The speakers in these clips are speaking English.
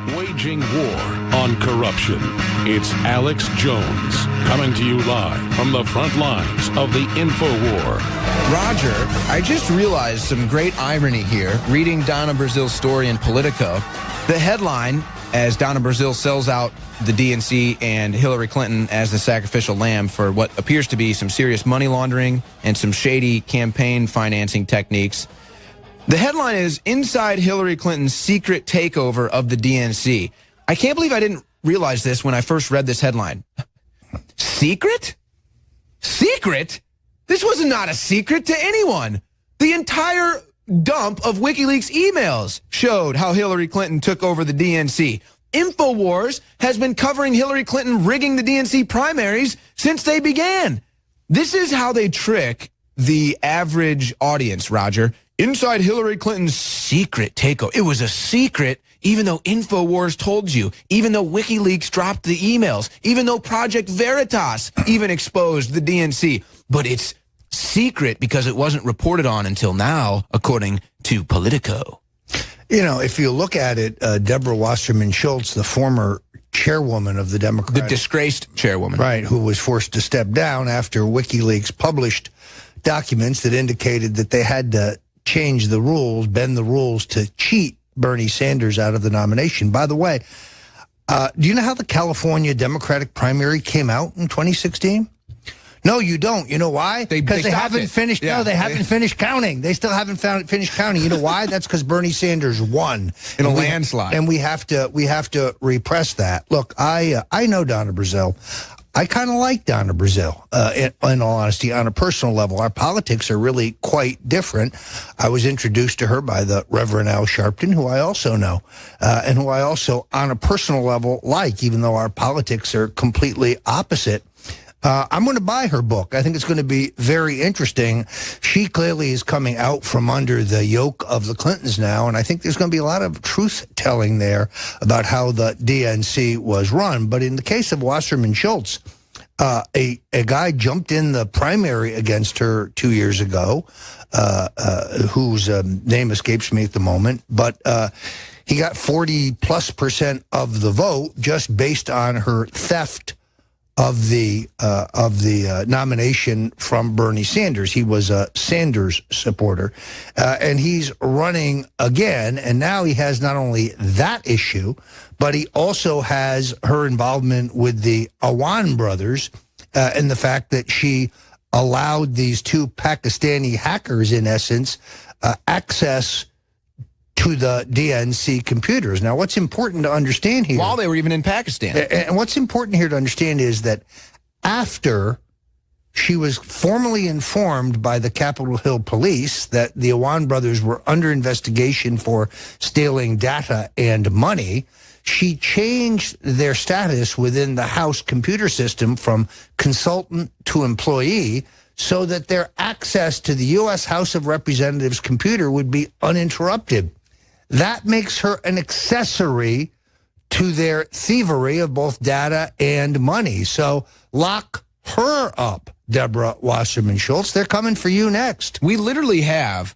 Waging war on corruption. It's Alex Jones coming to you live from the front lines of the InfoWar. Roger, I just realized some great irony here, reading Donna Brazil's story in Politico. The headline, as Donna Brazil sells out the DNC and Hillary Clinton as the sacrificial lamb for what appears to be some serious money laundering and some shady campaign financing techniques. The headline is, Inside Hillary Clinton's Secret Takeover of the DNC. I can't believe I didn't realize this when I first read this headline. Secret? Secret? This was not a secret to anyone. The entire dump of WikiLeaks emails showed how Hillary Clinton took over the DNC. InfoWars has been covering Hillary Clinton rigging the DNC primaries since they began. This is how they trick the average audience, Roger. Inside Hillary Clinton's secret takeover. It was a secret, even though InfoWars told you, even though WikiLeaks dropped the emails, even though Project Veritas even exposed the DNC. But it's secret because it wasn't reported on until now, according to Politico. You know, if you look at it, Deborah Wasserman Schultz, the former chairwoman of the Democratic... The disgraced chairwoman. Right, who was forced to step down after WikiLeaks published documents that indicated that they had to change the rules, bend the rules to cheat Bernie Sanders out of the nomination. By the way, do you know how the California Democratic primary came out in 2016? No, you don't. You know why? Because they haven't finished. Yeah. No, they haven't finished counting. They still haven't finished counting. You know why? That's because Bernie Sanders won in a landslide, and we have to repress that. Look, I know Donna Brazil. I kind of like Donna Brazil, in all honesty, on a personal level. Our politics are really quite different. I was introduced to her by the Reverend Al Sharpton, who I also know, and who I also, on a personal level, like, even though our politics are completely opposite. I'm going to buy her book. I think it's going to be very interesting. She clearly is coming out from under the yoke of the Clintons now, and I think there's going to be a lot of truth-telling there about how the DNC was run. But in the case of Wasserman Schultz, a guy jumped in the primary against her 2 years ago, whose name escapes me at the moment, but he got 40+% of the vote just based on her theft of the nomination from Bernie Sanders. He was a Sanders supporter, and he's running again, and now he has not only that issue, but he also has her involvement with the Awan brothers, and the fact that she allowed these two Pakistani hackers, in essence, access to the DNC computers. Now, what's important to understand here... While they were even in Pakistan. And what's important here to understand is that after she was formally informed by the Capitol Hill police that the Awan brothers were under investigation for stealing data and money, she changed their status within the House computer system from consultant to employee so that their access to the U.S. House of Representatives computer would be uninterrupted. That makes her an accessory to their thievery of both data and money. So lock her up, Deborah Wasserman Schultz. They're coming for you next. We literally have,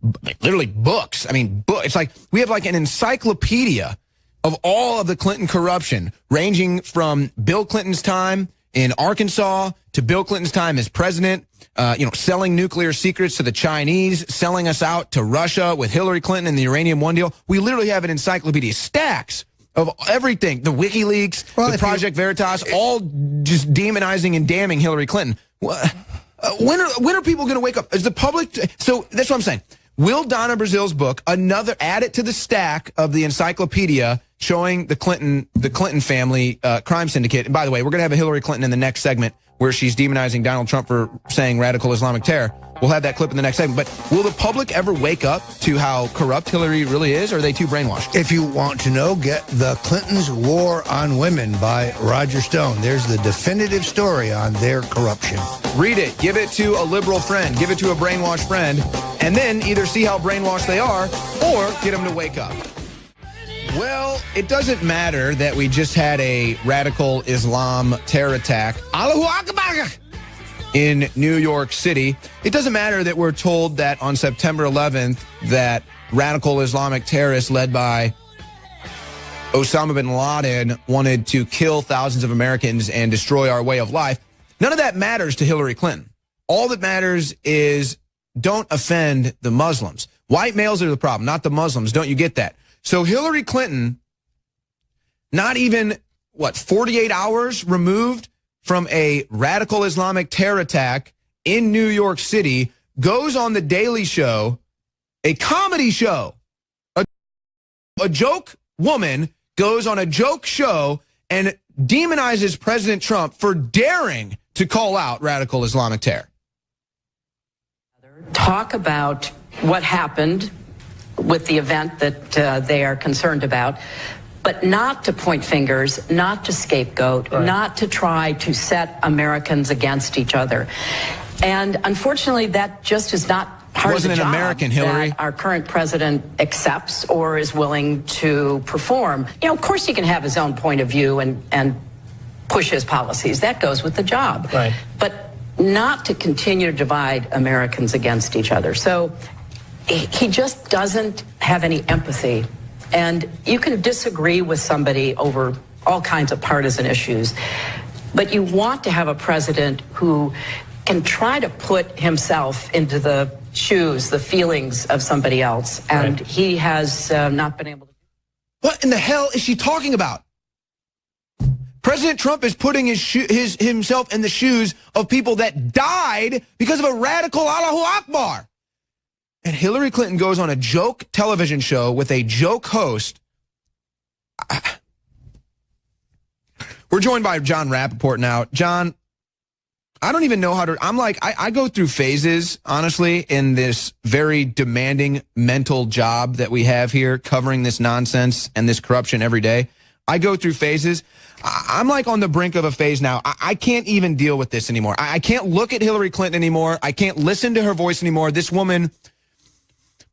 books. I mean, it's like we have like an encyclopedia of all of the Clinton corruption, ranging from Bill Clinton's time in Arkansas to Bill Clinton's time as president, selling nuclear secrets to the Chinese, selling us out to Russia with Hillary Clinton and the Uranium One deal. We literally have an encyclopedia, stacks of everything, the WikiLeaks, the Project Veritas, all just demonizing and damning Hillary Clinton. When are people going to wake up? Is the public? So that's what I'm saying. Will Donna Brazil's book add it to the stack of the encyclopedia showing the Clinton family crime syndicate? And by the way, we're going to have a Hillary Clinton in the next segment where she's demonizing Donald Trump for saying radical Islamic terror. We'll have that clip in the next segment. But will the public ever wake up to how corrupt Hillary really is, or are they too brainwashed? If you want to know, get The Clintons' War on Women by Roger Stone. There's the definitive story on their corruption. Read it. Give it to a liberal friend. Give it to a brainwashed friend. And then either see how brainwashed they are or get them to wake up. Well, it doesn't matter that we just had a radical Islam terror attack. Allahu Akbar! In New York City. It doesn't matter that we're told that on September 11th that radical Islamic terrorists led by Osama bin Laden wanted to kill thousands of Americans and destroy our way of life. None of that matters to Hillary Clinton. All that matters is don't offend the Muslims. White males are the problem, not the Muslims. Don't you get that? So Hillary Clinton, not even, 48 hours removed from a radical Islamic terror attack in New York City, goes on The Daily Show, a comedy show. A joke woman goes on a joke show and demonizes President Trump for daring to call out radical Islamic terror. Talk about what happened with the event that they are concerned about, but not to point fingers, not to scapegoat, not to try to set Americans against each other. And unfortunately, that just is not part of the job American, Hillary. that our current president accepts or is willing to perform. You know, of course, he can have his own point of view and push his policies. That goes with the job. Right. But not to continue to divide Americans against each other. So he just doesn't have any empathy. And you can disagree with somebody over all kinds of partisan issues, but you want to have a president who can try to put himself into the shoes, the feelings of somebody else. And he has not been able to. What in the hell is she talking about? President Trump is putting himself in the shoes of people that died because of a radical Allahu Akbar. And Hillary Clinton goes on a joke television show with a joke host. We're joined by John Rappoport now. John, I don't even know how to, I go through phases, honestly, in this very demanding mental job that we have here, covering this nonsense and this corruption every day. I go through phases. I'm like on the brink of a phase now. I can't even deal with this anymore. I can't look at Hillary Clinton anymore. I can't listen to her voice anymore. This woman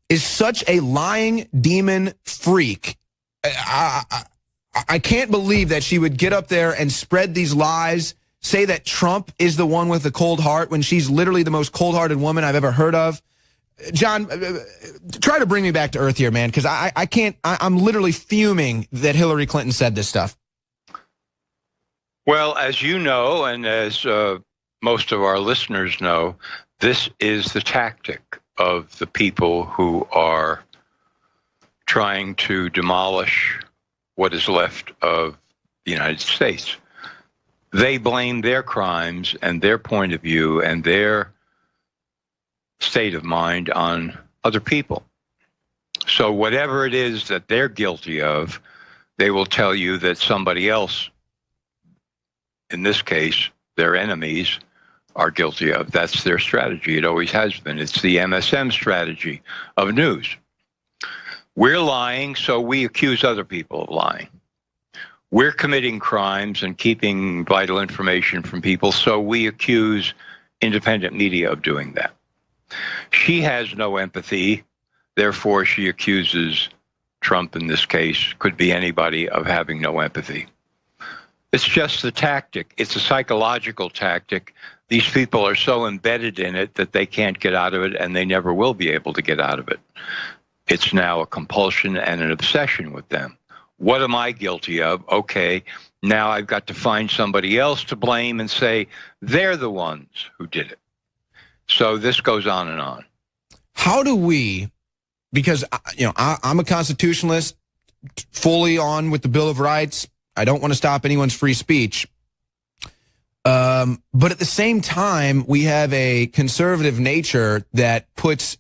is such a lying demon freak. I can't believe that she would get up there and spread these lies, say that Trump is the one with the cold heart when she's literally the most cold-hearted woman I've ever heard of. John, try to bring me back to earth here, man, because I can't, I'm literally fuming that Hillary Clinton said this stuff. Well, as you know, and as most of our listeners know, this is the tactic of the people who are trying to demolish what is left of the United States. They blame their crimes and their point of view and their state of mind on other people. So whatever it is that they're guilty of, they will tell you that somebody else, in this case, their enemies, are guilty of. That's their strategy. It always has been. It's the MSM strategy of news. We're lying, so we accuse other people of lying. We're committing crimes and keeping vital information from people, so we accuse independent media of doing that. She has no empathy, therefore she accuses Trump, in this case, could be anybody, of having no empathy. It's just the tactic. It's a psychological tactic. These people are so embedded in it that they can't get out of it, and they never will be able to get out of it. It's now a compulsion and an obsession with them. What am I guilty of? Okay, now I've got to find somebody else to blame and say they're the ones who did it. So this goes on and on. How do we, because I'm a constitutionalist, fully on with the Bill of Rights. I don't want to stop anyone's free speech. But at the same time, we have a conservative nature that puts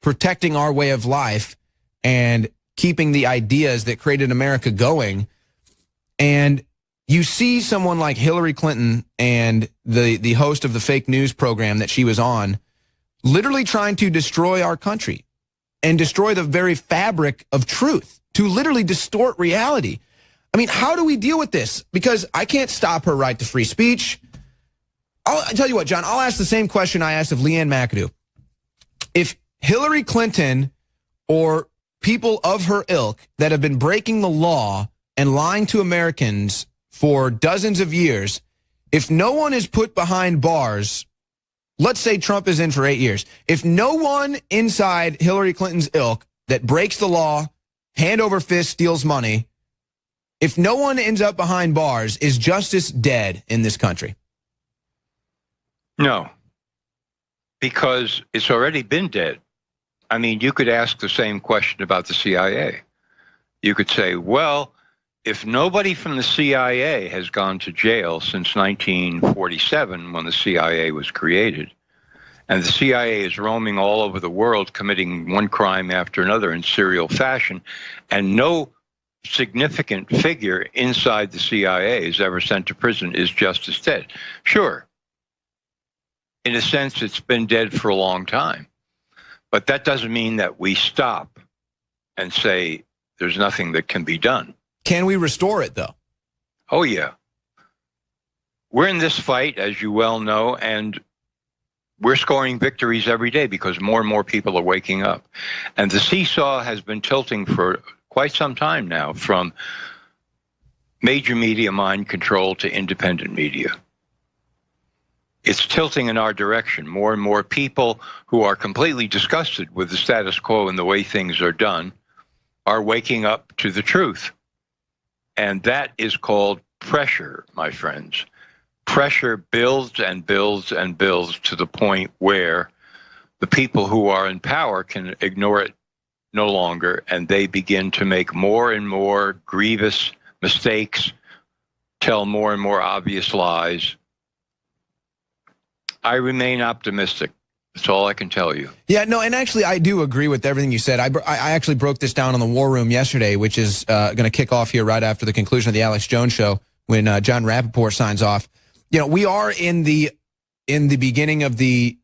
protecting our way of life and keeping the ideas that created America going. And you see someone like Hillary Clinton and the host of the fake news program that she was on, literally trying to destroy our country and destroy the very fabric of truth, to literally distort reality. I mean, how do we deal with this? Because I can't stop her right to free speech. I'll tell you what, John, I'll ask the same question I asked of Leanne McAdoo. If Hillary Clinton or people of her ilk that have been breaking the law and lying to Americans for dozens of years, if no one is put behind bars, let's say Trump is in for 8 years. If no one inside Hillary Clinton's ilk that breaks the law, hand over fist, steals money, If no one ends up behind bars, is justice dead in this country? No, because it's already been dead. I mean, you could ask the same question about the CIA. You could say, well, if nobody from the CIA has gone to jail since 1947, when the CIA was created, and the CIA is roaming all over the world committing one crime after another in serial fashion, and no significant figure inside the CIA is ever sent to prison, is justice dead? Sure. In a sense, it's been dead for a long time. But that doesn't mean that we stop and say there's nothing that can be done. Can we restore it, though? Oh, yeah. We're in this fight, as you well know, and we're scoring victories every day because more and more people are waking up. And the seesaw has been tilting for quite some time now, from major media mind control to independent media. It's tilting in our direction. More and more people who are completely disgusted with the status quo and the way things are done are waking up to the truth. And that is called pressure, my friends. Pressure builds and builds and builds to the point where the people who are in power can ignore it no longer, and they begin to make more and more grievous mistakes, tell more and more obvious lies. I remain optimistic. That's all I can tell you. Yeah, no, and actually I do agree with everything you said. I actually broke this down on the War Room yesterday, which is going to kick off here right after the conclusion of the Alex Jones show when John Rappoport signs off. You know, we are in the beginning of the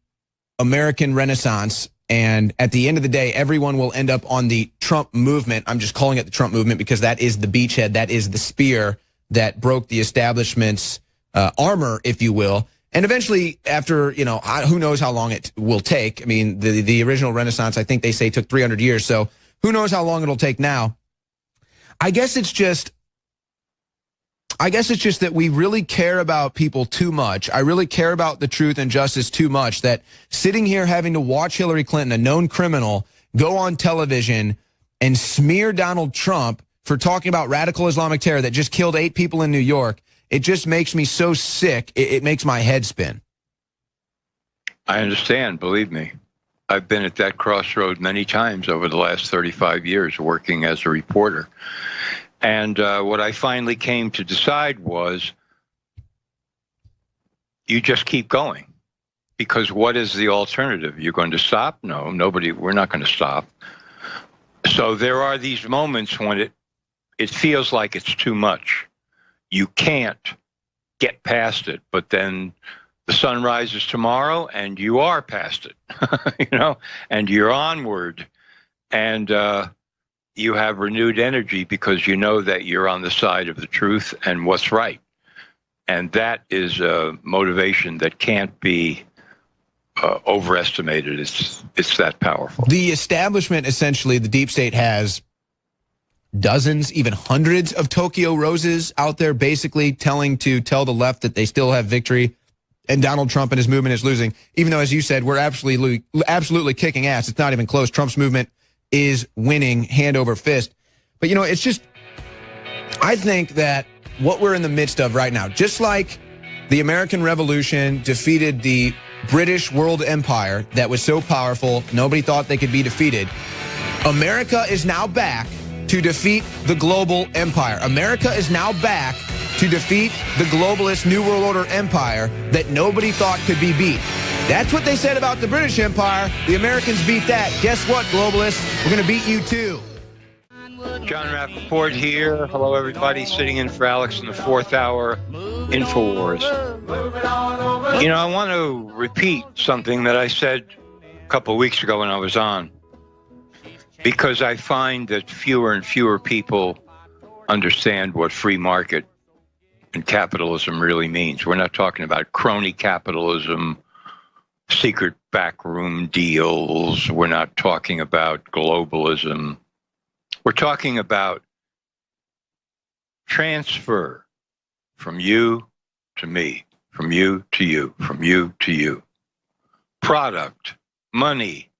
American Renaissance, and at the end of the day, everyone will end up on the Trump movement. I'm just calling it the Trump movement because that is the beachhead, that is the spear that broke the establishment's armor, if you will. And eventually, after, you know, who knows how long it will take. I mean, the original Renaissance, I think they say, took 300 years. So who knows how long it'll take now. I guess it's just that we really care about people too much. I really care about the truth and justice too much that sitting here having to watch Hillary Clinton, a known criminal, go on television and smear Donald Trump for talking about radical Islamic terror that just killed 8 people in New York. It just makes me so sick. It makes my head spin. I understand, believe me. I've been at that crossroad many times over the last 35 years working as a reporter. And what I finally came to decide was you just keep going. Because what is the alternative? You're going to stop? No, we're not going to stop. So there are these moments when it feels like it's too much. You can't get past it, but then the sun rises tomorrow and you are past it, you know, and you're onward, and you have renewed energy because you know that you're on the side of the truth and what's right. And that is a motivation that can't be overestimated. It's that powerful. The establishment, essentially, the deep state has dozens, even hundreds of Tokyo Roses out there basically tell the left that they still have victory and Donald Trump and his movement is losing, even though, as you said, we're absolutely kicking ass. It's not even close. Trump's movement is winning hand over fist. But, you know, it's just, I think that what we're in the midst of right now, just like the American Revolution defeated the British world empire that was so powerful, nobody thought they could be defeated, America is now back to defeat the global empire. America is now back to defeat the globalist New World Order empire that nobody thought could be beat. That's what they said about the British Empire. The Americans beat that. Guess what, globalists? We're going to beat you too. John Rappoport here. Hello, everybody. Sitting in for Alex in the 4th hour InfoWars. You know, I want to repeat something that I said a couple of weeks ago when I was on, because I find that fewer and fewer people understand what free market and capitalism really means. We're not talking about crony capitalism, secret backroom deals. We're not talking about globalism. We're talking about transfer from you to me, from you to you, from you to you. Product, money,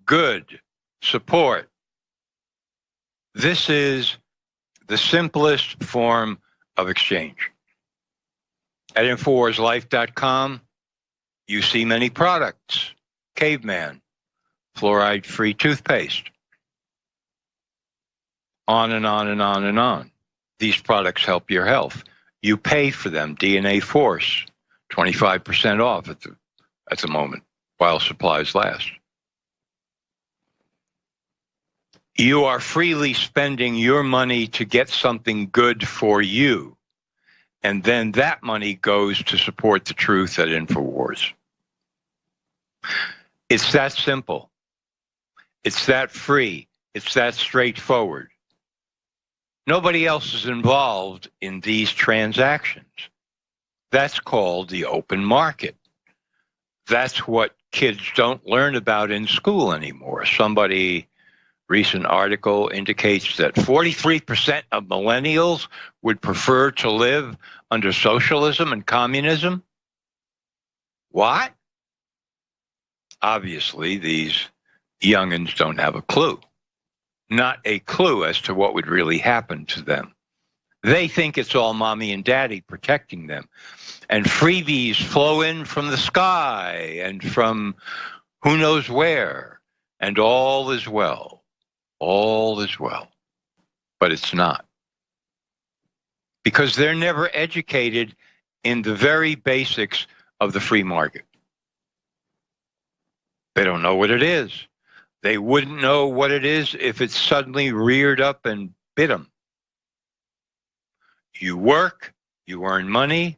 good, support. This is the simplest form of exchange. At InfoWarsLife.com, you see many products. Caveman, fluoride-free toothpaste. On and on and on and on. These products help your health. You pay for them. DNA Force, 25% off at the moment, while supplies last. You are freely spending your money to get something good for you. And then that money goes to support the truth at InfoWars. It's that simple. It's that free. It's that straightforward. Nobody else is involved in these transactions. That's called the open market. That's what kids don't learn about in school anymore. Recent article indicates that 43% of millennials would prefer to live under socialism and communism. What? Obviously, these youngins don't have a clue. Not a clue as to what would really happen to them. They think it's all mommy and daddy protecting them. And freebies flow in from the sky and from who knows where. And all is well. All is well. But it's not. Because they're never educated in the very basics of the free market. They don't know what it is. They wouldn't know what it is if it suddenly reared up and bit them. You work, you earn money,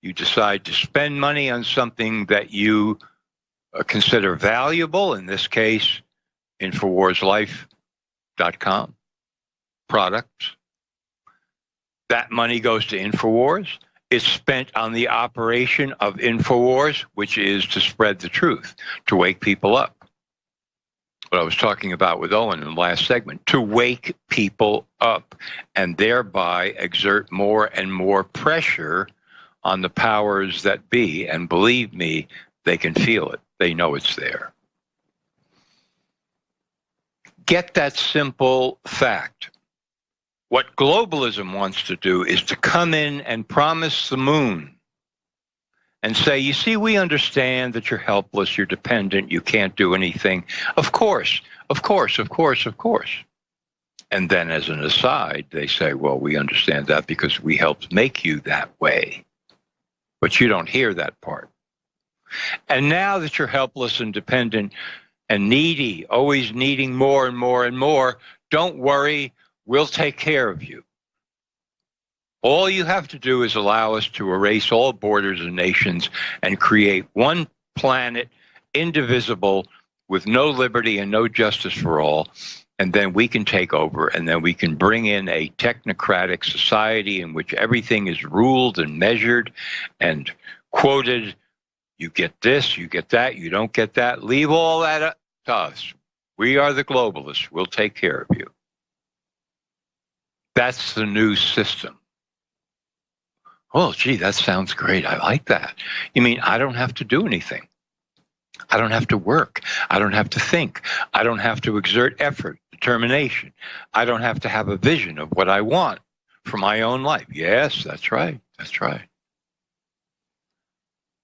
you decide to spend money on something that you consider valuable, in this case, InfoWarsLife.com products. That money goes to InfoWars. It's spent on the operation of InfoWars, which is to spread the truth, to wake people up. What I was talking about with Owen in the last segment, to wake people up and thereby exert more and more pressure on the powers that be. And believe me, they can feel it. They know it's there. Get that simple fact. What globalism wants to do is to come in and promise the moon and say, you see, we understand that you're helpless, you're dependent, you can't do anything. Of course, of course, of course, of course. And then as an aside, they say, well, we understand that because we helped make you that way. But you don't hear that part. And now that you're helpless and dependent and needy, always needing more and more and more, don't worry, we'll take care of you. All you have to do is allow us to erase all borders and nations and create one planet, indivisible, with no liberty and no justice for all, and then we can take over, and then we can bring in a technocratic society in which everything is ruled and measured and quoted. You get this, you get that, you don't get that. Leave all that up to us. We are the globalists. We'll take care of you. That's the new system. Oh, gee, that sounds great. I like that. You mean I don't have to do anything? I don't have to work. I don't have to think. I don't have to exert effort, determination. I don't have to have a vision of what I want for my own life. Yes, that's right. That's right.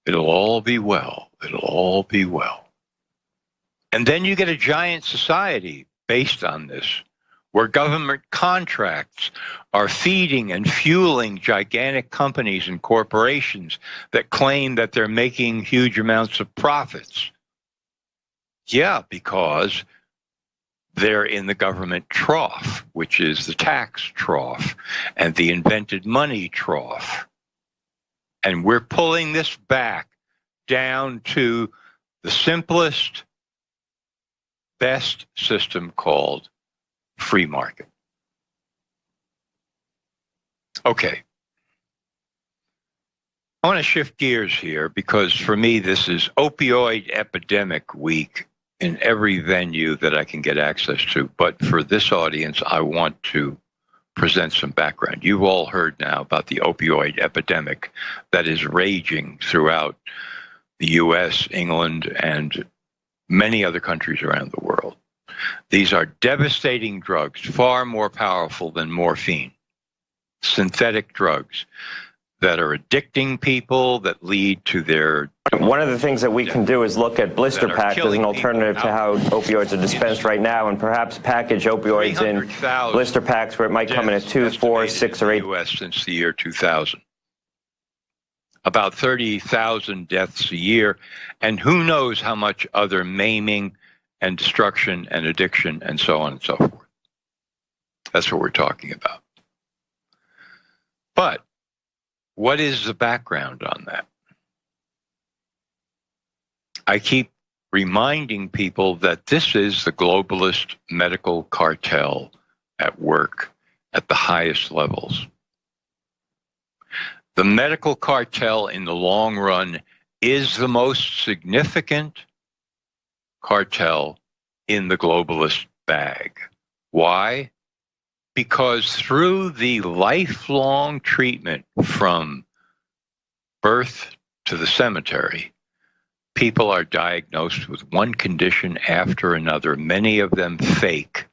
It'll all be well. It'll all be well. And then you get a giant society based on this, where government contracts are feeding and fueling gigantic companies and corporations that claim that they're making huge amounts of profits. Yeah, because they're in the government trough, which is the tax trough and the invented money trough. And we're pulling this back down to the simplest, best system called free market. Okay. I want to shift gears here because for me, this is opioid epidemic week in every venue that I can get access to. But for this audience, I want to present some background. You've all heard now about the opioid epidemic that is raging throughout the US, England, and many other countries around the world. These are devastating drugs, far more powerful than morphine. synthetic drugs that are addicting people, that lead to their... One of the things that we can do is look at blister packs as an alternative to how opioids are dispensed right now, and perhaps package opioids in blister packs where it might come in at 2, 4, 6, or 8. U.S. since the year 2000. About 30,000 deaths a year, and who knows how much other maiming and destruction and addiction and so on and so forth. That's what we're talking about. But what is the background on that? I keep reminding people that this is the globalist medical cartel at work at the highest levels. The medical cartel in the long run is the most significant cartel in the globalist bag. Why? Because through the lifelong treatment from birth to the cemetery, people are diagnosed with one condition after another, many of them fake,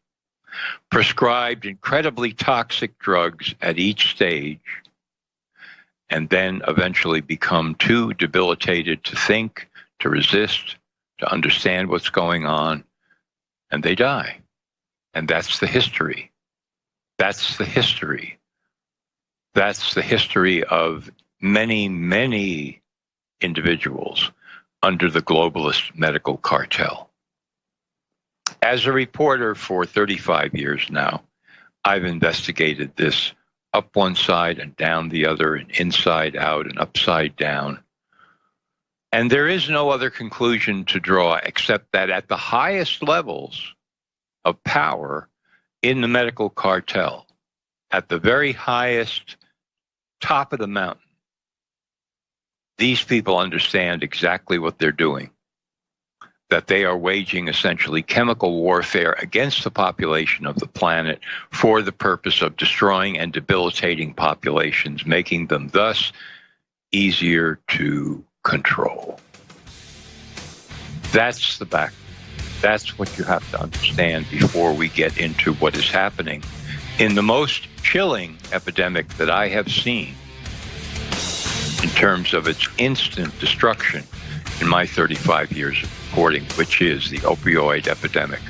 prescribed incredibly toxic drugs at each stage, and then eventually become too debilitated to think, to resist, to understand what's going on, and they die. And that's the history. That's the history. That's the history of many, many individuals under the globalist medical cartel. As a reporter for 35 years now, I've investigated this up one side and down the other, and inside out and upside down. And there is no other conclusion to draw except that at the highest levels of power in the medical cartel, at the very highest top of the mountain, these people understand exactly what they're doing, that they are waging essentially chemical warfare against the population of the planet for the purpose of destroying and debilitating populations, making them thus easier to control. That's the back. That's what you have to understand before we get into what is happening in the most chilling epidemic that I have seen in terms of its instant destruction in my 35 years of reporting, which is the opioid epidemic.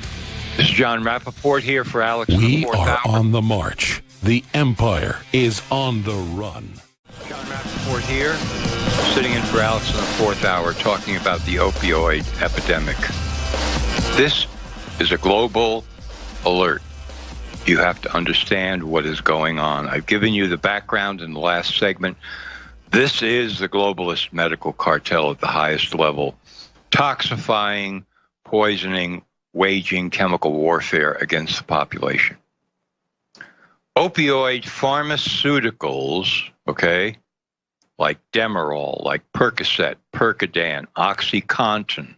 This is John Rappoport here for Alex. We are on the march. The empire is on the run. John Rappoport here, sitting in for Alex in the fourth hour, talking about the opioid epidemic. This is a global alert. You have to understand what is going on. I've given you the background in the last segment. This is the globalist medical cartel at the highest level, toxifying, poisoning, waging chemical warfare against the population. Opioid pharmaceuticals, okay, like Demerol, like Percocet, Percodan, OxyContin,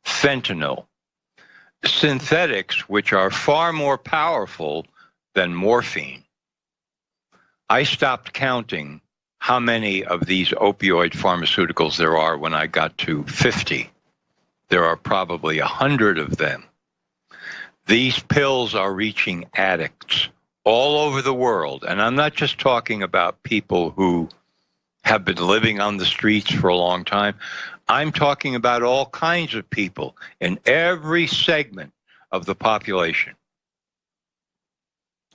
fentanyl, synthetics, which are far more powerful than morphine. I stopped counting how many of these opioid pharmaceuticals there are when I got to 50. There are probably 100 of them. These pills are reaching addicts all over the world. And I'm not just talking about people who have been living on the streets for a long time. I'm talking about all kinds of people in every segment of the population.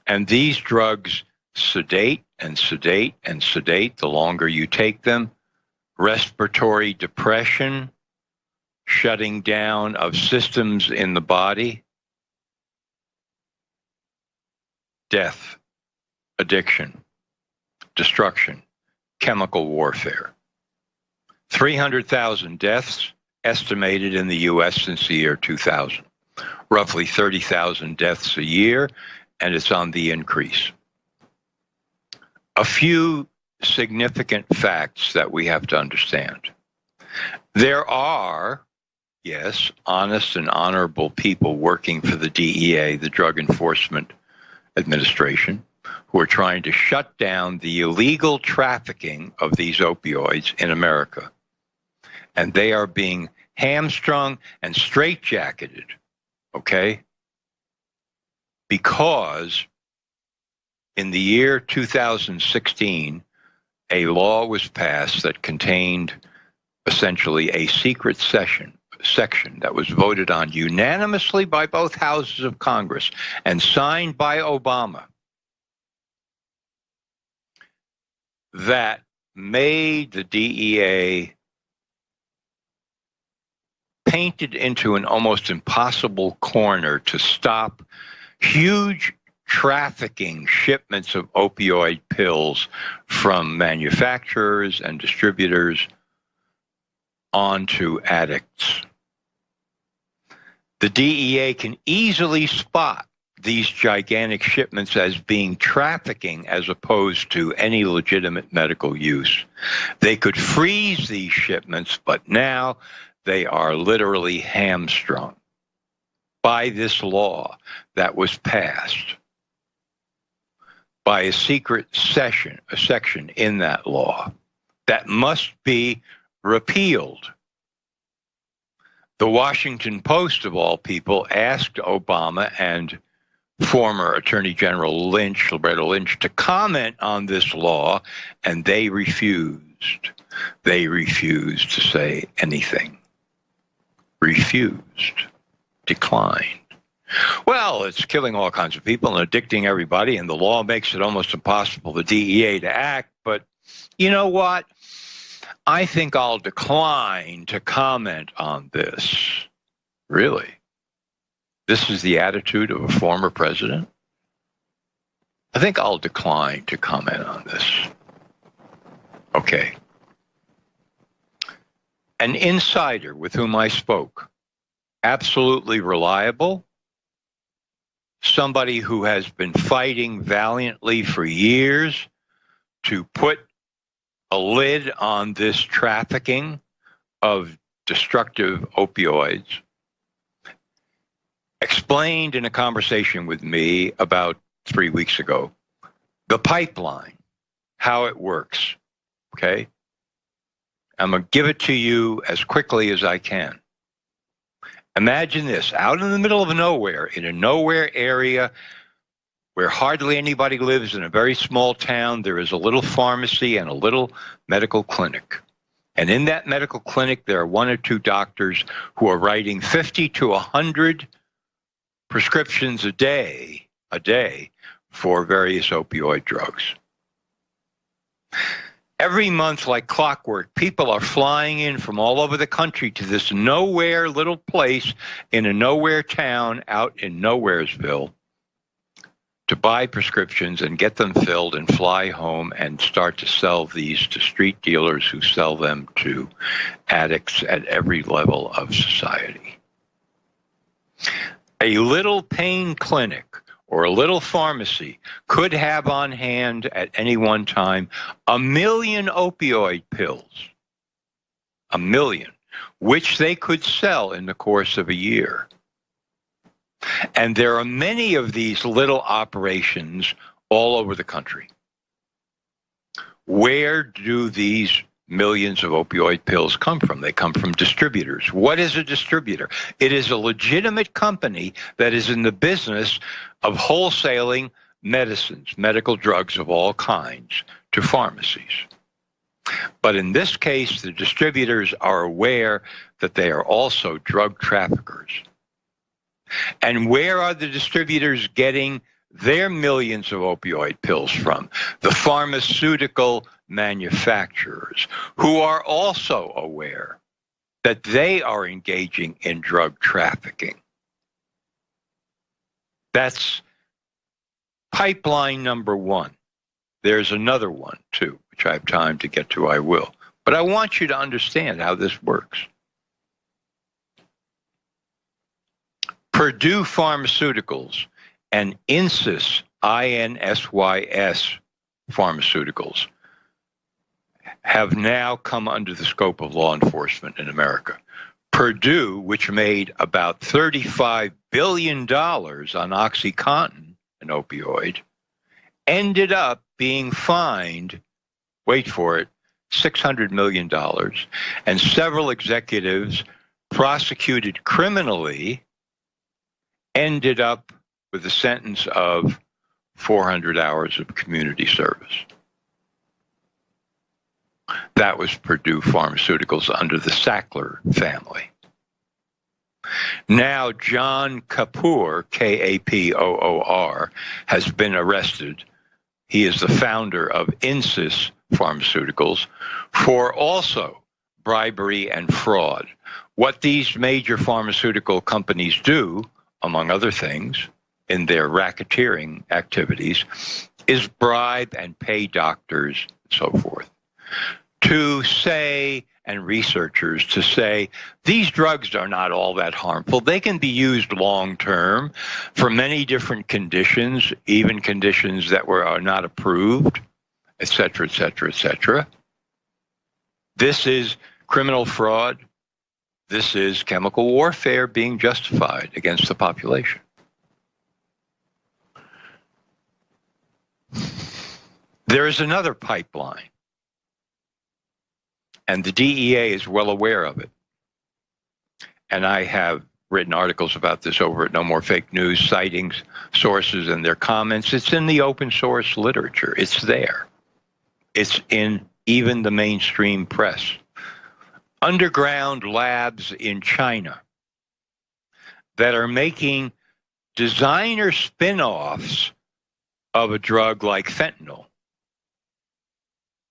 And these drugs sedate and sedate and sedate the longer you take them. Respiratory depression, shutting down of systems in the body, death, addiction, destruction, chemical warfare. 300,000 deaths estimated in the U.S. since the year 2000. Roughly 30,000 deaths a year, and it's on the increase. A few significant facts that we have to understand. There are, yes, honest and honorable people working for the DEA, the Drug Enforcement Administration, who are trying to shut down the illegal trafficking of these opioids in America. And they are being hamstrung and straitjacketed, okay? Because in the year 2016, a law was passed that contained essentially a secret section that was voted on unanimously by both houses of Congress and signed by Obama, that made the DEA painted into an almost impossible corner to stop huge trafficking shipments of opioid pills from manufacturers and distributors onto addicts. The DEA can easily spot these gigantic shipments as being trafficking as opposed to any legitimate medical use. They could freeze these shipments, but now they are literally hamstrung by this law that was passed, by a secret section in that law that must be repealed. The Washington Post, of all people, asked Obama and former Attorney General Loretta Lynch, to comment on this law, and they refused. They refused to say anything. Refused. Declined. Well, it's killing all kinds of people and addicting everybody, and the law makes it almost impossible for the DEA to act, but you know what? I think I'll decline to comment on this. Really? This is the attitude of a former president? I think I'll decline to comment on this. Okay. An insider with whom I spoke, absolutely reliable, somebody who has been fighting valiantly for years to put a lid on this trafficking of destructive opioids, explained in a conversation with me about 3 weeks ago the pipeline, how it works, okay? I'm going to give it to you as quickly as I can. Imagine this, out in the middle of nowhere, in a nowhere area where hardly anybody lives, in a very small town, there is a little pharmacy and a little medical clinic. And in that medical clinic, there are 1 or 2 doctors who are writing 50 to 100 prescriptions a day for various opioid drugs. Every month, like clockwork, people are flying in from all over the country to this nowhere little place in a nowhere town out in Nowheresville to buy prescriptions and get them filled and fly home and start to sell these to street dealers who sell them to addicts at every level of society. A little pain clinic or a little pharmacy could have on hand at any one time 1 million opioid pills, 1 million, which they could sell in the course of a year. And there are many of these little operations all over the country. Where do these millions of opioid pills come from? They come from distributors. What is a distributor? It is a legitimate company that is in the business of wholesaling medicines, medical drugs of all kinds, to pharmacies. But in this case, the distributors are aware that they are also drug traffickers. And where are the distributors getting their millions of opioid pills from? The pharmaceutical manufacturers, who are also aware that they are engaging in drug trafficking. That's pipeline number 1. There's another one, too, which I have time to get to, I will. But I want you to understand how this works. Purdue Pharmaceuticals and INSYS, INSYS Pharmaceuticals, have now come under the scope of law enforcement in America. Purdue, which made about $35 billion on OxyContin, an opioid, ended up being fined, wait for it, $600 million, and several executives prosecuted criminally ended up with a sentence of 400 hours of community service. That was Purdue Pharmaceuticals under the Sackler family. Now John Kapoor, Kapoor, has been arrested. He is the founder of Insys Pharmaceuticals for also bribery and fraud. What these major pharmaceutical companies do, among other things, in their racketeering activities, is bribe and pay doctors and so forth to say, and researchers to say, these drugs are not all that harmful. They can be used long term for many different conditions, even conditions that are not approved, et cetera, et cetera, et cetera. This is criminal fraud. This is chemical warfare being justified against the population. There is another pipeline, and the DEA is well aware of it. And I have written articles about this over at No More Fake News, citing sources and their comments. It's in the open source literature. It's there. It's in even the mainstream press. Underground labs in China that are making designer spin-offs of a drug like fentanyl,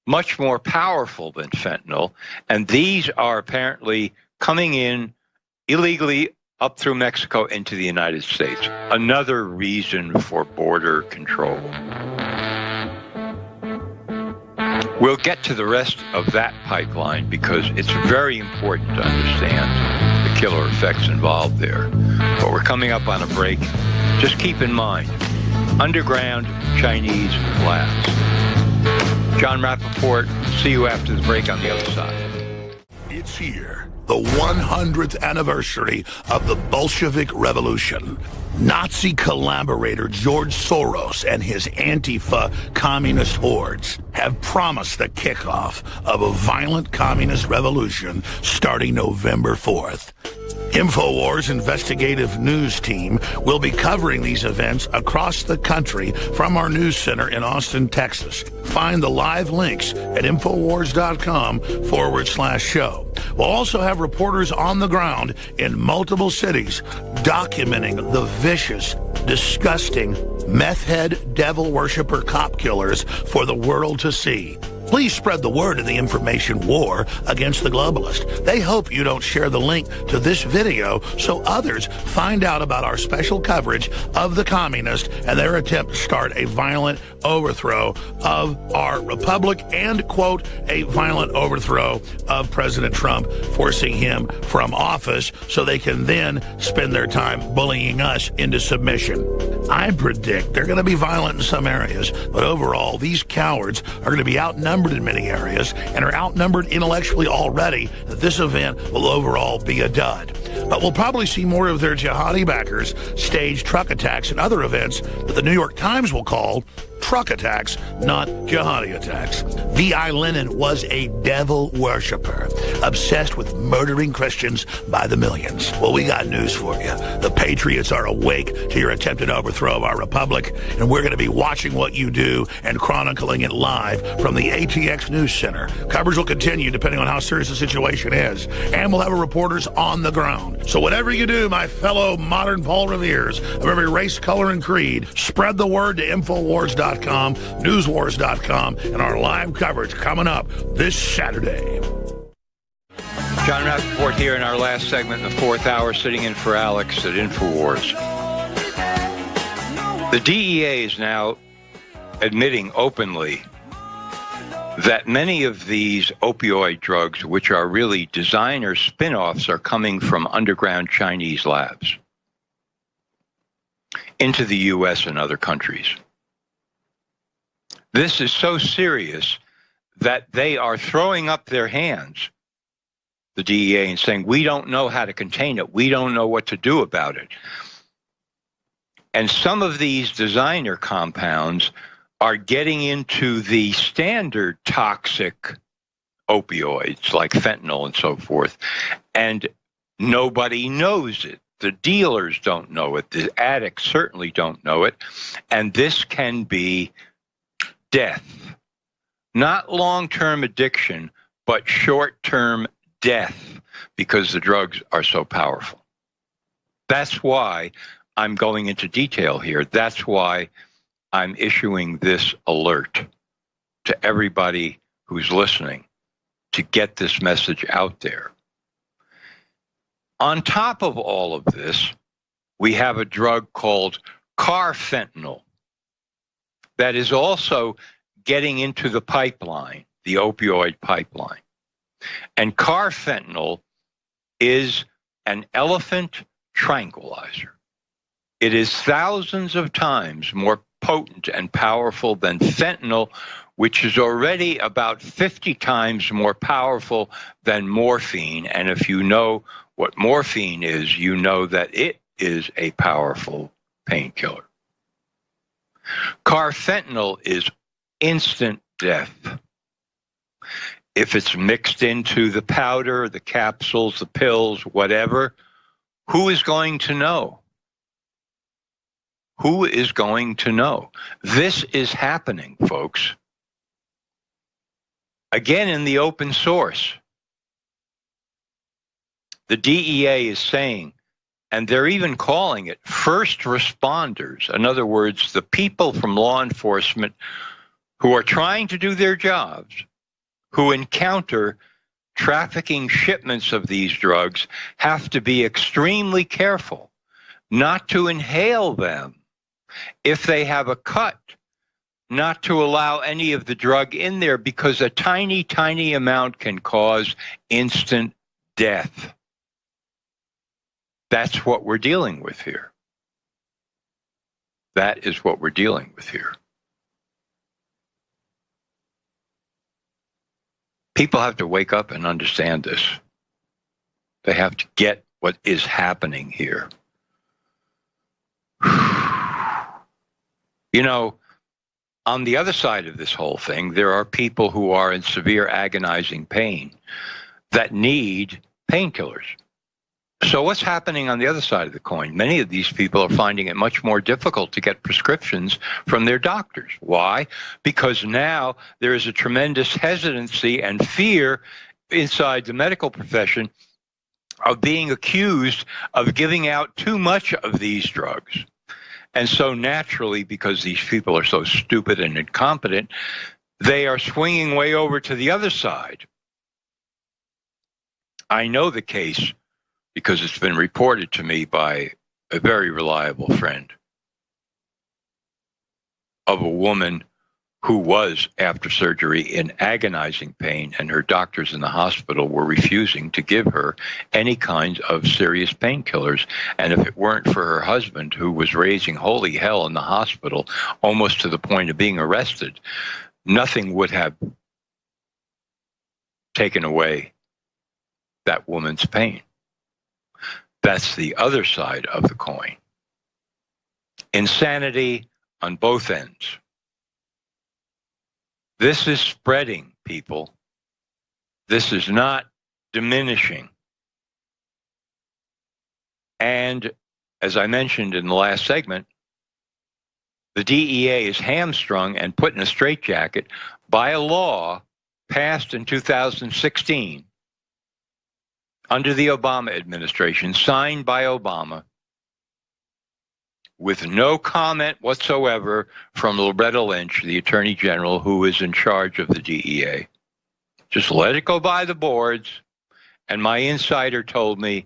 much more powerful than fentanyl, and these are apparently coming in illegally up through Mexico into the United States. Another reason for border control. We'll get to the rest of that pipeline because it's very important to understand the killer effects involved there. But we're coming up on a break. Just keep in mind, underground Chinese labs. John Rappoport, see you after the break on the other side. It's here, the 100th anniversary of the Bolshevik Revolution. Nazi collaborator George Soros and his Antifa communist hordes have promised the kickoff of a violent communist revolution starting November 4th. InfoWars investigative news team will be covering these events across the country from our news center in Austin, Texas. Find the live links at InfoWars.com/show. We'll also have reporters on the ground in multiple cities documenting the vicious, disgusting, meth head, devil worshiper cop killers for the world to see. Please spread the word in the information war against the globalists. They hope you don't share the link to this video so others find out about our special coverage of the communists and their attempt to start a violent overthrow of our republic and, quote, a violent overthrow of President Trump, forcing him from office so they can then spend their time bullying us into submission. I predict they're going to be violent in some areas, but overall, these cowards are going to be outnumbered in many areas and are outnumbered intellectually already. This event will overall be a dud. But we'll probably see more of their jihadi backers stage truck attacks and other events that the New York Times will call truck attacks, not jihadi attacks. V.I. Lenin was a devil worshiper, obsessed with murdering Christians by the millions. Well, we got news for you. The patriots are awake to your attempted overthrow of our republic, and we're going to be watching what you do and chronicling it live from the ATX News Center. Coverage will continue depending on how serious the situation is, and we'll have reporters on the ground. So whatever you do, my fellow modern Paul Reveres of every race, color, and creed, spread the word to InfoWars.com, newswars.com, and our live coverage coming up this Saturday. John Rappoport here in our last segment in the fourth hour, sitting in for Alex at InfoWars. The DEA is now admitting openly that many of these opioid drugs, which are really designer spin-offs, are coming from underground Chinese labs into the U.S. and other countries. This is so serious that they are throwing up their hands, the DEA, and saying, we don't know how to contain it. We don't know what to do about it. And some of these designer compounds are getting into the standard toxic opioids like fentanyl and so forth, and nobody knows it. The dealers don't know it. The addicts certainly don't know it. And this can be death. Not long-term addiction, but short-term death because the drugs are so powerful. That's why I'm going into detail here. That's why I'm issuing this alert to everybody who's listening to get this message out there. On top of all of this, we have a drug called carfentanil that is also getting into the pipeline, the opioid pipeline. And carfentanil is an elephant tranquilizer. It is thousands of times more potent and powerful than fentanyl, which is already about 50 times more powerful than morphine. And if you know what morphine is, you know that it is a powerful painkiller. Carfentanil is instant death. If it's mixed into the powder, the capsules, the pills, whatever, who is going to know? Who is going to know? This is happening, folks. Again, in the open source, the DEA is saying, and they're even calling it first responders. In other words, the people from law enforcement who are trying to do their jobs, who encounter trafficking shipments of these drugs, have to be extremely careful not to inhale them. If they have a cut, not to allow any of the drug in there, because a tiny, tiny amount can cause instant death. That's what we're dealing with here. That is what we're dealing with here. People have to wake up and understand this. They have to get what is happening here. You know, on the other side of this whole thing, there are people who are in severe agonizing pain that need painkillers. So what's happening on the other side of the coin? Many of these people are finding it much more difficult to get prescriptions from their doctors. Why? Because now there is a tremendous hesitancy and fear inside the medical profession of being accused of giving out too much of these drugs. And so naturally, because these people are so stupid and incompetent, they are swinging way over to the other side. I know the case because it's been reported to me by a very reliable friend of a woman who was, after surgery, in agonizing pain, and her doctors in the hospital were refusing to give her any kind of serious painkillers. And if it weren't for her husband, who was raising holy hell in the hospital, almost to the point of being arrested, nothing would have taken away that woman's pain. That's the other side of the coin. Insanity on both ends. This is spreading, people. This is not diminishing. And as I mentioned in the last segment, the DEA is hamstrung and put in a straitjacket by a law passed in 2016 under the Obama administration, signed by Obama, with no comment whatsoever from Loretta Lynch, the Attorney General, who is in charge of the DEA. Just let it go by the boards. And my insider told me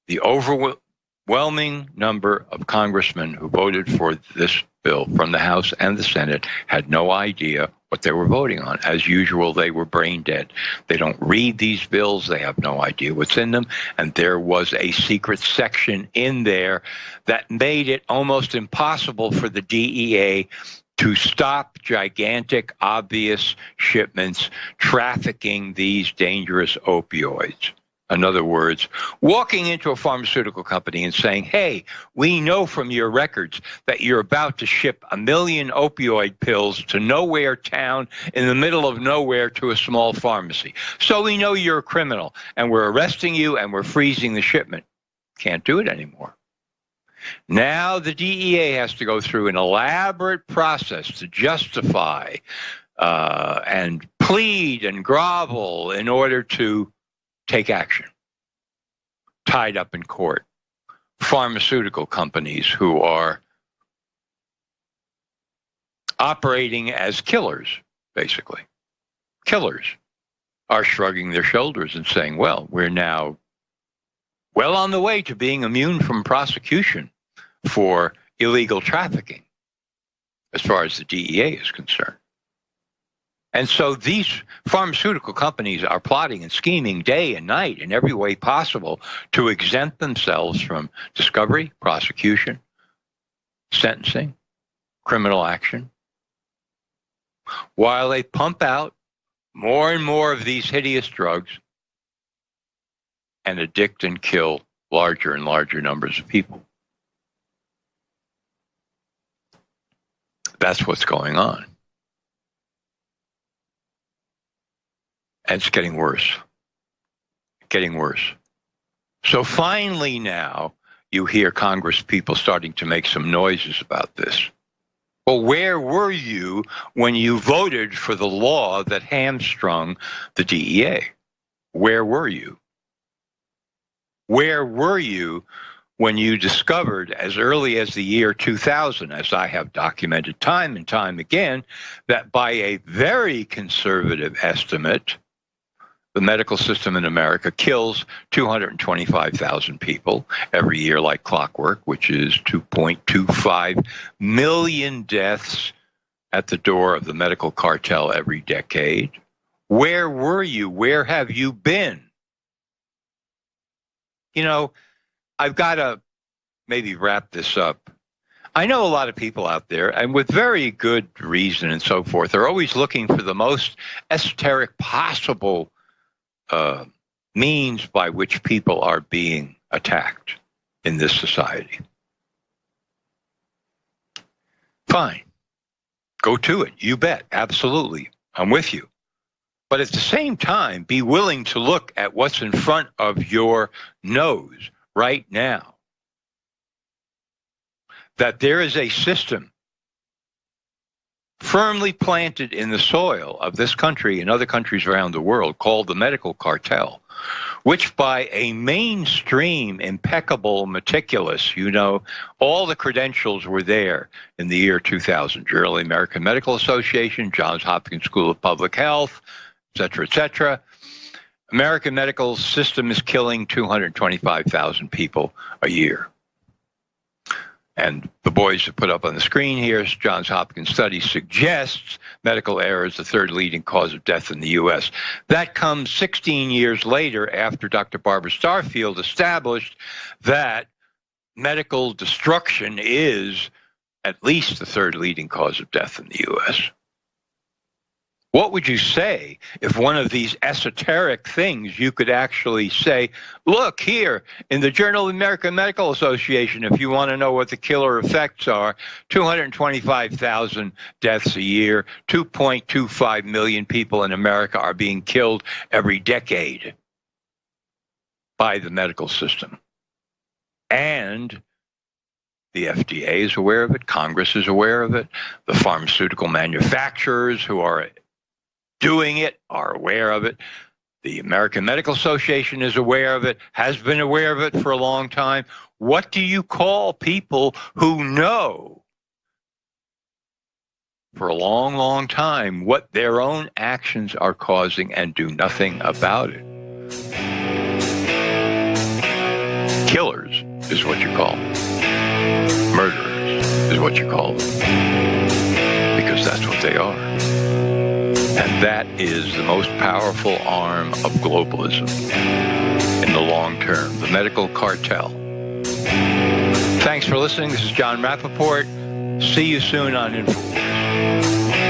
the overwhelming number of congressmen who voted for this bill from the House and the Senate had no idea what they were voting on. As usual, they were brain dead. They don't read these bills. They have no idea what's in them. And there was a secret section in there that made it almost impossible for the DEA to stop gigantic, obvious shipments trafficking these dangerous opioids. In other words, walking into a pharmaceutical company and saying, hey, we know from your records that you're about to ship 1 million opioid pills to nowhere town in the middle of nowhere to a small pharmacy. So we know you're a criminal, and we're arresting you and we're freezing the shipment. Can't do it anymore. Now the DEA has to go through an elaborate process to justify and plead and grovel in order to take action. Tied up in court. Pharmaceutical companies who are operating as killers, basically. Killers are shrugging their shoulders and saying, well, we're now well on the way to being immune from prosecution for illegal trafficking, as far as the DEA is concerned. And so these pharmaceutical companies are plotting and scheming day and night in every way possible to exempt themselves from discovery, prosecution, sentencing, criminal action, while they pump out more and more of these hideous drugs and addict and kill larger and larger numbers of people. That's what's going on. And it's getting worse. Getting worse. So finally now, you hear Congress people starting to make some noises about this. Well, where were you when you voted for the law that hamstrung the DEA? Where were you? Where were you when you discovered as early as the year 2000, as I have documented time and time again, that by a very conservative estimate, the medical system in America kills 225,000 people every year like clockwork, which is 2.25 million deaths at the door of the medical cartel every decade. Where were you? Where have you been? You know, I've got to maybe wrap this up. I know a lot of people out there, and with very good reason and so forth, are always looking for the most esoteric possible means by which people are being attacked in this society. Fine. Go to it. You bet. Absolutely. I'm with you. But at the same time, be willing to look at what's in front of your nose right now. That there is a system firmly planted in the soil of this country and other countries around the world called the medical cartel, which by a mainstream, impeccable, meticulous, all the credentials were there in the year 2000. Early American Medical Association, Johns Hopkins School of Public Health, et cetera, American medical system is killing 225,000 people a year. And the boys have put up on the screen here, Johns Hopkins study suggests medical error is the third leading cause of death in the U.S. That comes 16 years later after Dr. Barbara Starfield established that medical destruction is at least the third leading cause of death in the U.S. What would you say if one of these esoteric things you could actually say, look here in the Journal of the American Medical Association, if you want to know what the killer effects are, 225,000 deaths a year, 2.25 million people in America are being killed every decade by the medical system. And the FDA is aware of it, Congress is aware of it, the pharmaceutical manufacturers who are doing it are aware of it. The American Medical Association is aware of it, has been aware of it for a long time. What do you call people who know for a long, long time what their own actions are causing and do nothing about it? Killers is what you call them. Murderers is what you call them. Because that's what they are. And that is the most powerful arm of globalism in the long term, the medical cartel. Thanks for listening. This is John Rappoport. See you soon on InfoWars.